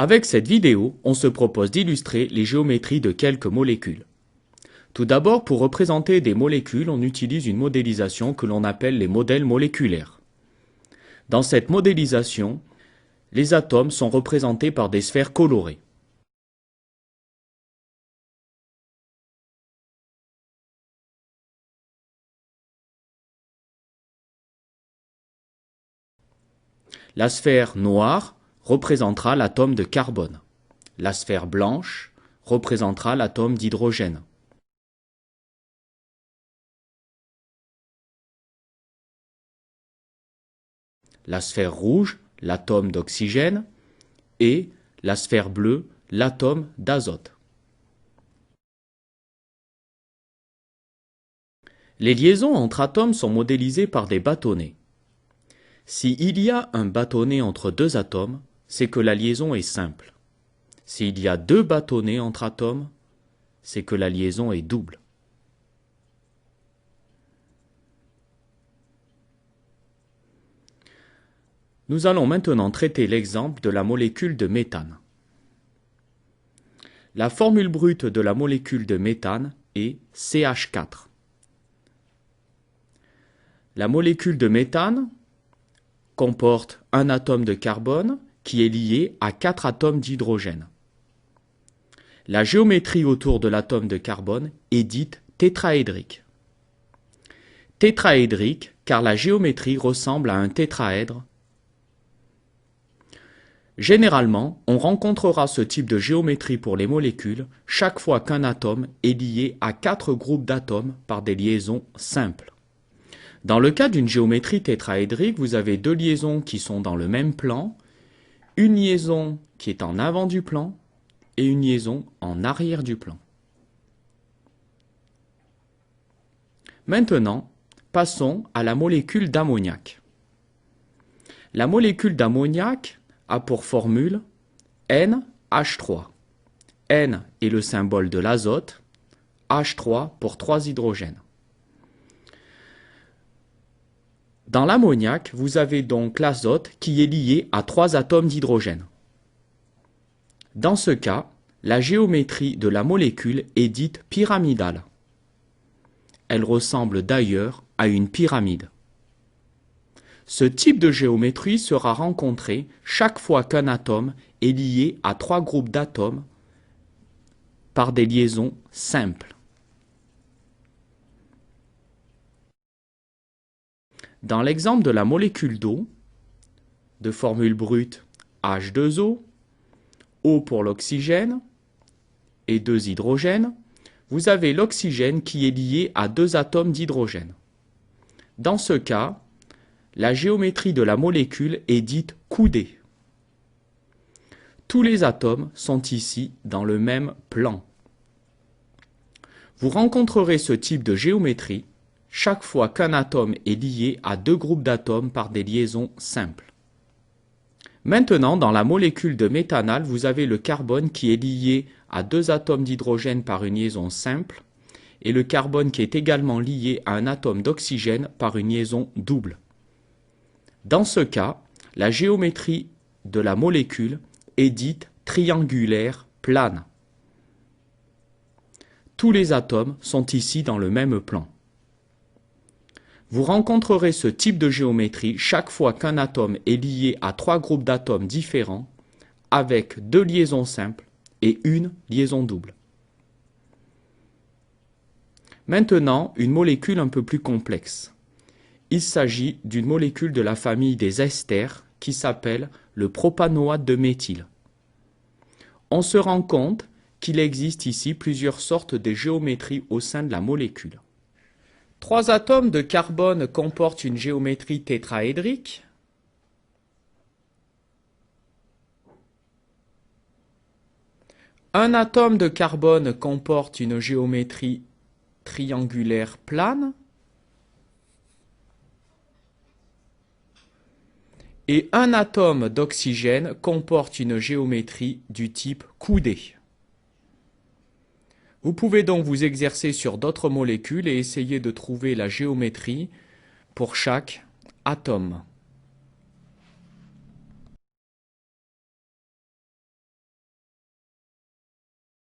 Avec cette vidéo, on se propose d'illustrer les géométries de quelques molécules. Tout d'abord, pour représenter des molécules, on utilise une modélisation que l'on appelle les modèles moléculaires. Dans cette modélisation, les atomes sont représentés par des sphères colorées. La sphère noire représentera l'atome de carbone. La sphère blanche représentera l'atome d'hydrogène. La sphère rouge, l'atome d'oxygène, et la sphère bleue, l'atome d'azote. Les liaisons entre atomes sont modélisées par des bâtonnets. S'il y a un bâtonnet entre deux atomes, c'est que la liaison est simple. S'il y a deux bâtonnets entre atomes, c'est que la liaison est double. Nous allons maintenant traiter l'exemple de la molécule de méthane. La formule brute de la molécule de méthane est CH4. La molécule de méthane comporte un atome de carbone qui est lié à 4 atomes d'hydrogène. La géométrie autour de l'atome de carbone est dite tétraédrique. Tétraédrique car la géométrie ressemble à un tétraèdre. Généralement, on rencontrera ce type de géométrie pour les molécules chaque fois qu'un atome est lié à 4 groupes d'atomes par des liaisons simples. Dans le cas d'une géométrie tétraédrique, vous avez deux liaisons qui sont dans le même plan, une liaison qui est en avant du plan et une liaison en arrière du plan. Maintenant, passons à la molécule d'ammoniac. La molécule d'ammoniac a pour formule NH3. N est le symbole de l'azote, H3 pour 3 hydrogènes. Dans l'ammoniac, vous avez donc l'azote qui est lié à 3 atomes d'hydrogène. Dans ce cas, la géométrie de la molécule est dite pyramidale. Elle ressemble d'ailleurs à une pyramide. Ce type de géométrie sera rencontré chaque fois qu'un atome est lié à 3 groupes d'atomes par des liaisons simples. Dans l'exemple de la molécule d'eau, de formule brute H2O, O pour l'oxygène et 2 hydrogènes, vous avez l'oxygène qui est lié à 2 atomes d'hydrogène. Dans ce cas, la géométrie de la molécule est dite coudée. Tous les atomes sont ici dans le même plan. Vous rencontrerez ce type de géométrie chaque fois qu'un atome est lié à 2 groupes d'atomes par des liaisons simples. Maintenant, dans la molécule de méthanal, vous avez le carbone qui est lié à 2 atomes d'hydrogène par une liaison simple et le carbone qui est également lié à un atome d'oxygène par une liaison double. Dans ce cas, la géométrie de la molécule est dite triangulaire plane. Tous les atomes sont ici dans le même plan. Vous rencontrerez ce type de géométrie chaque fois qu'un atome est lié à 3 groupes d'atomes différents avec 2 liaisons simples et une liaison double. Maintenant, une molécule un peu plus complexe. Il s'agit d'une molécule de la famille des esters qui s'appelle le propanoate de méthyle. On se rend compte qu'il existe ici plusieurs sortes de géométries au sein de la molécule. 3 atomes de carbone comportent une géométrie tétraédrique. Un atome de carbone comporte une géométrie triangulaire plane. Et un atome d'oxygène comporte une géométrie du type coudée. Vous pouvez donc vous exercer sur d'autres molécules et essayer de trouver la géométrie pour chaque atome.